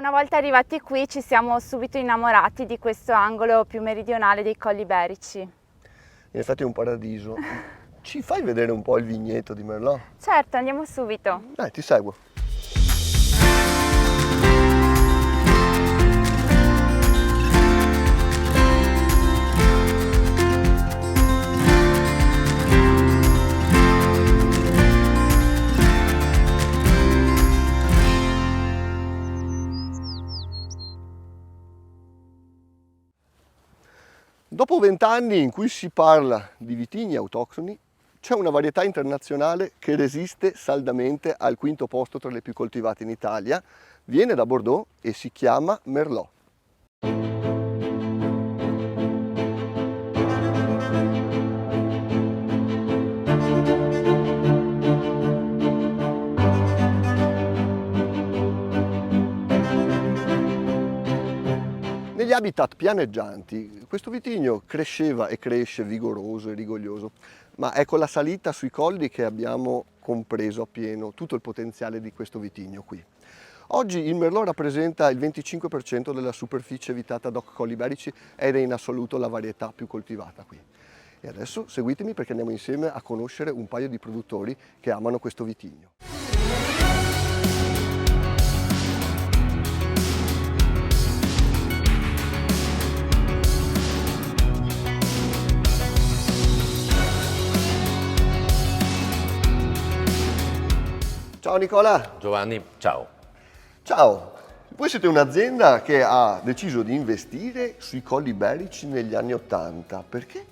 Una volta arrivati qui ci siamo subito innamorati di questo angolo più meridionale dei Colli Iberici. In effetti è un paradiso. Ci fai vedere un po' il vigneto di Merlot? Certo, andiamo subito. Dai, ti seguo. Dopo 20 anni in cui si parla di vitigni autoctoni, c'è una varietà internazionale che resiste saldamente al quinto posto tra le più coltivate in Italia, viene da Bordeaux e si chiama Merlot. Negli habitat pianeggianti questo vitigno cresceva e cresce vigoroso e rigoglioso, ma è con la salita sui colli che abbiamo compreso appieno tutto il potenziale di questo vitigno qui. Oggi il Merlot rappresenta il 25% della superficie evitata DOC Colli Iberici ed è in assoluto la varietà più coltivata qui. E adesso seguitemi perché andiamo insieme a conoscere un paio di produttori che amano questo vitigno. Ciao Nicola! Giovanni, ciao. Ciao! Voi siete un'azienda che ha deciso di investire sui Colli Iberici negli anni '80, perché?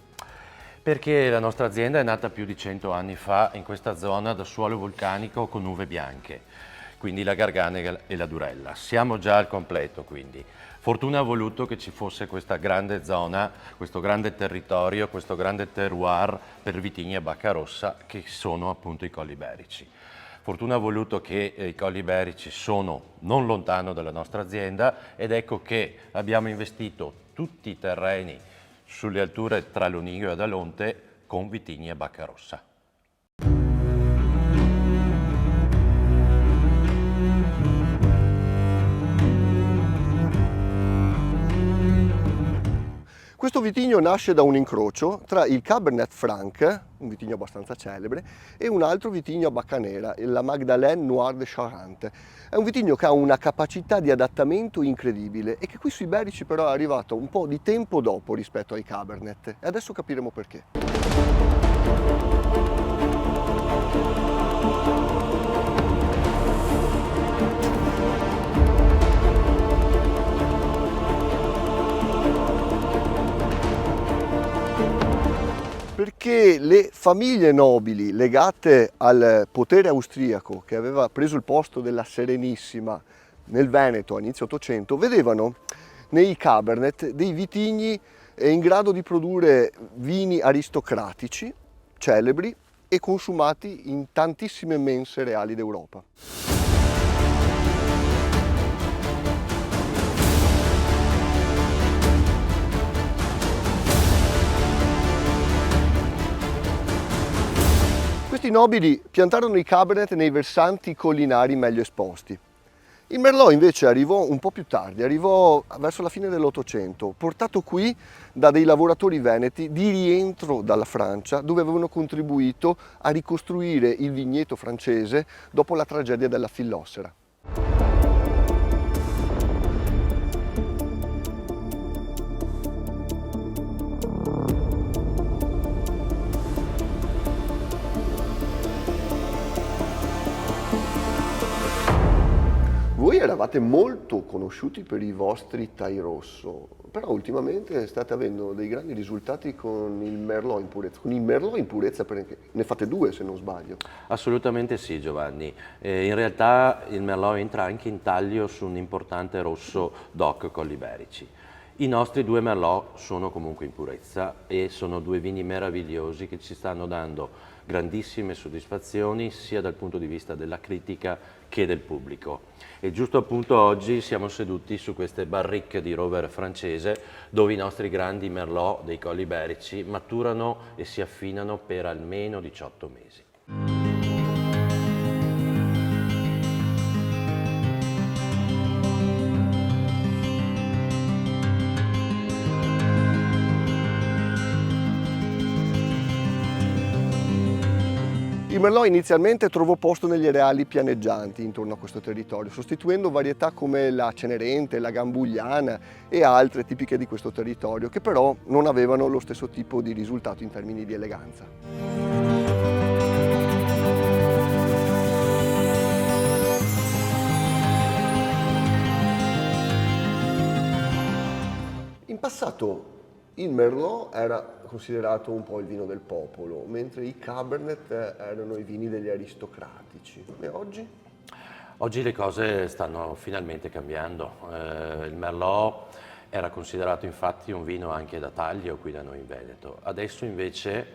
Perché la nostra azienda è nata più di 100 anni fa in questa zona da suolo vulcanico con uve bianche, quindi la Garganega e la Durella. Siamo già al completo quindi. Fortuna ha voluto che ci fosse questa grande zona, questo grande territorio, questo grande terroir per vitigni a bacca rossa che sono appunto i Colli Iberici. Fortuna ha voluto che i Colli Iberici sono non lontano dalla nostra azienda ed ecco che abbiamo investito tutti i terreni sulle alture tra Lonigio ed Alonte con vitigni a bacca rossa. Questo vitigno nasce da un incrocio tra il Cabernet Franc, un vitigno abbastanza celebre, e un altro vitigno a bacca nera, la Magdalene Noir de Charente. È un vitigno che ha una capacità di adattamento incredibile e che qui sui Iberici però è arrivato un po' di tempo dopo rispetto ai Cabernet. E adesso capiremo perché. Perché le famiglie nobili legate al potere austriaco che aveva preso il posto della Serenissima nel Veneto a inizio Ottocento vedevano nei Cabernet dei vitigni in grado di produrre vini aristocratici, celebri e consumati in tantissime mense reali d'Europa. Questi nobili piantarono i Cabernet nei versanti collinari meglio esposti. Il Merlot invece arrivò un po' più tardi, arrivò verso la fine dell'Ottocento, portato qui da dei lavoratori veneti di rientro dalla Francia, dove avevano contribuito a ricostruire il vigneto francese dopo la tragedia della Fillossera. Voi eravate molto conosciuti per i vostri Thai rosso, però ultimamente state avendo dei grandi risultati con il Merlot in purezza. Con il Merlot in purezza perché ne fate due se non sbaglio. Assolutamente sì Giovanni, in realtà il Merlot entra anche in taglio su un importante rosso DOC Colli Iberici. I nostri due Merlot sono comunque in purezza e sono due vini meravigliosi che ci stanno dando grandissime soddisfazioni sia dal punto di vista della critica che del pubblico. E giusto appunto oggi siamo seduti su queste barricche di rover francese dove i nostri grandi Merlot dei Colli Iberici maturano e si affinano per almeno 18 mesi. Il Merlot inizialmente trovò posto negli areali pianeggianti intorno a questo territorio, sostituendo varietà come la Cenerente, la Gambugliana e altre tipiche di questo territorio, che però non avevano lo stesso tipo di risultato in termini di eleganza. In passato il Merlot era considerato un po' il vino del popolo, mentre i Cabernet erano i vini degli aristocratici. E oggi? Oggi le cose stanno finalmente cambiando. Il Merlot era considerato infatti un vino anche da taglio qui da noi in Veneto. Adesso invece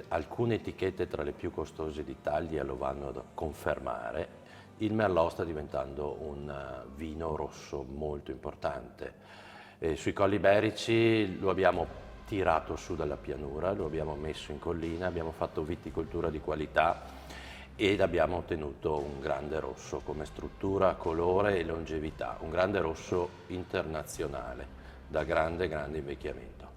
alcune etichette tra le più costose d'Italia lo vanno a confermare. Il Merlot sta diventando un vino rosso molto importante. Sui Colli Iberici lo abbiamo tirato su dalla pianura, lo abbiamo messo in collina, abbiamo fatto viticoltura di qualità ed abbiamo ottenuto un grande rosso come struttura, colore e longevità, un grande rosso internazionale da grande invecchiamento.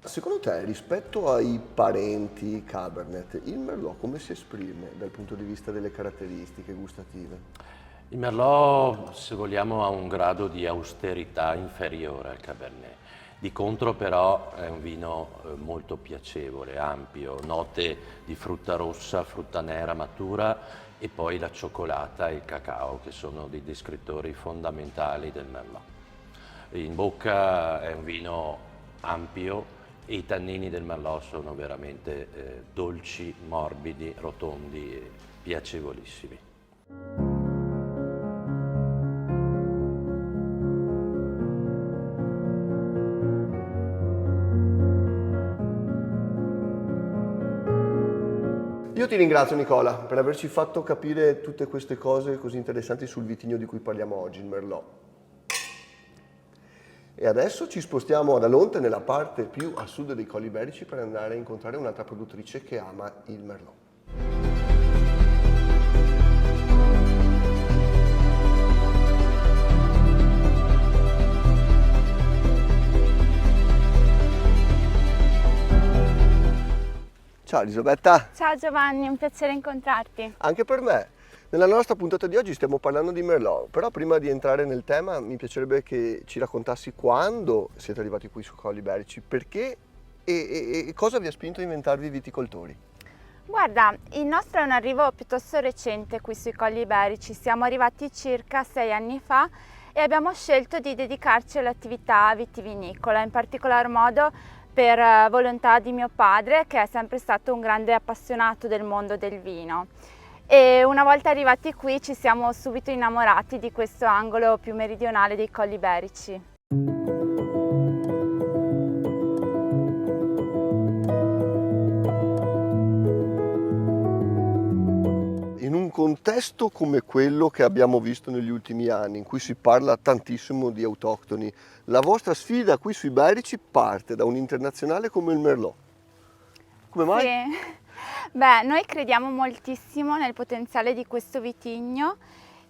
Secondo te, rispetto ai parenti Cabernet, il Merlot come si esprime dal punto di vista delle caratteristiche gustative? Il Merlot, se vogliamo, ha un grado di austerità inferiore al Cabernet. Di contro però è un vino molto piacevole, ampio, note di frutta rossa, frutta nera matura e poi la cioccolata e il cacao che sono dei descrittori fondamentali del Merlot. In bocca è un vino ampio e i tannini del Merlot sono veramente dolci, morbidi, rotondi e piacevolissimi. Io ti ringrazio Nicola per averci fatto capire tutte queste cose così interessanti sul vitigno di cui parliamo oggi, il Merlot. E adesso ci spostiamo ad Alonte, nella parte più a sud dei Colli Iberici, per andare a incontrare un'altra produttrice che ama il Merlot. Ciao Elisabetta. Ciao Giovanni, è un piacere incontrarti. Anche per me. Nella nostra puntata di oggi stiamo parlando di Merlot, però prima di entrare nel tema mi piacerebbe che ci raccontassi quando siete arrivati qui su Colli Iberici, perché e cosa vi ha spinto a inventarvi i viticoltori. Guarda, il nostro è un arrivo piuttosto recente qui sui Colli Iberici, siamo arrivati circa 6 anni fa e abbiamo scelto di dedicarci all'attività vitivinicola, in particolar modo per volontà di mio padre, che è sempre stato un grande appassionato del mondo del vino. E una volta arrivati qui ci siamo subito innamorati di questo angolo più meridionale dei Colli Iberici. In un contesto come quello che abbiamo visto negli ultimi anni, in cui si parla tantissimo di autoctoni, la vostra sfida qui sui Iberici parte da un internazionale come il Merlot. Come mai? Sì. Beh, noi crediamo moltissimo nel potenziale di questo vitigno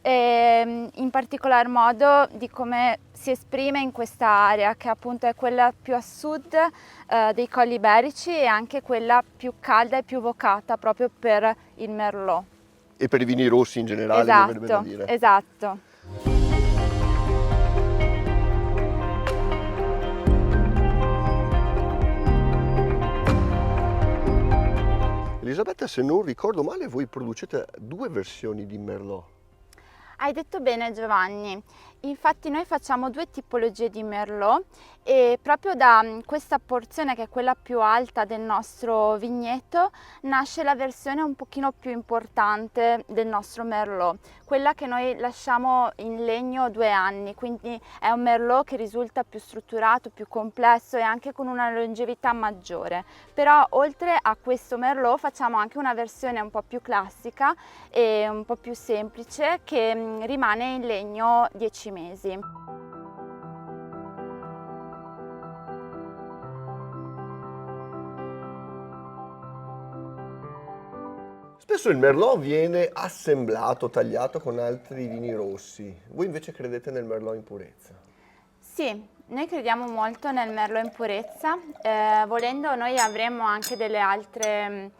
e in particolar modo di come si esprime in questa area, che appunto è quella più a sud dei Colli Iberici e anche quella più calda e più vocata proprio per il Merlot. E per i vini rossi in generale, mi verrebbe da dire. Esatto. Elisabetta, se non ricordo male, voi producete 2 versioni di Merlot. Hai detto bene Giovanni, infatti noi facciamo 2 tipologie di Merlot e proprio da questa porzione, che è quella più alta del nostro vigneto, nasce la versione un pochino più importante del nostro Merlot, quella che noi lasciamo in legno 2 anni, quindi è un Merlot che risulta più strutturato, più complesso e anche con una longevità maggiore. Però oltre a questo Merlot facciamo anche una versione un po' più classica e un po' più semplice che rimane in legno 10 mesi. Spesso il Merlot viene assemblato, tagliato con altri vini rossi. Voi invece credete nel Merlot in purezza? Sì, noi crediamo molto nel Merlot in purezza. Volendo noi avremmo anche delle altre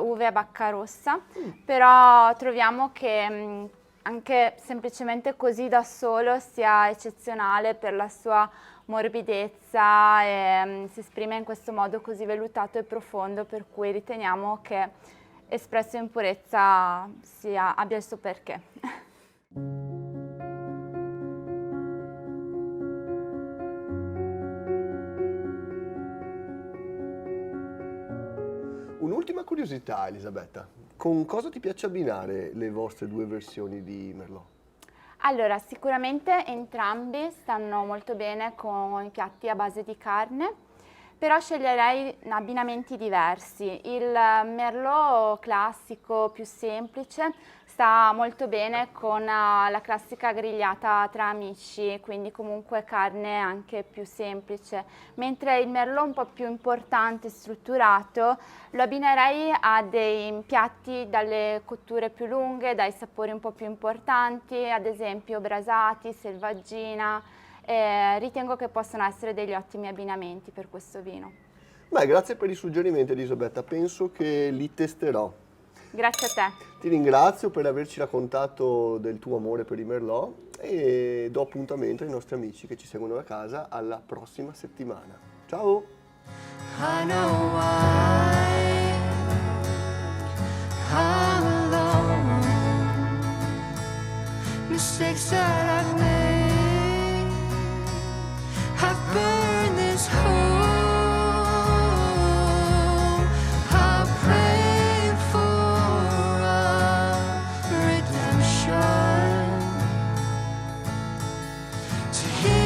uve a bacca rossa, però troviamo che anche semplicemente così da solo sia eccezionale per la sua morbidezza e si esprime in questo modo così vellutato e profondo, per cui riteniamo che espresso in purezza abbia il suo perché. Un'ultima curiosità, Elisabetta, con cosa ti piace abbinare le vostre due versioni di Merlot? Allora, sicuramente entrambi stanno molto bene con i piatti a base di carne, però sceglierei abbinamenti diversi. Il Merlot classico, più semplice, sta molto bene con la classica grigliata tra amici, quindi comunque carne anche più semplice, mentre il Merlot un po' più importante e strutturato lo abbinerei a dei piatti dalle cotture più lunghe, dai sapori un po' più importanti, ad esempio brasati, selvaggina. Ritengo che possano essere degli ottimi abbinamenti per questo vino. Beh, grazie per i suggerimenti, Elisabetta, penso che li testerò. Grazie a te. Ti ringrazio per averci raccontato del tuo amore per i Merlot e do appuntamento ai nostri amici che ci seguono da casa alla prossima settimana. Ciao! I know why I'm alone. Mistakes that I've made have burned this hole. I pray for a redemption to heal.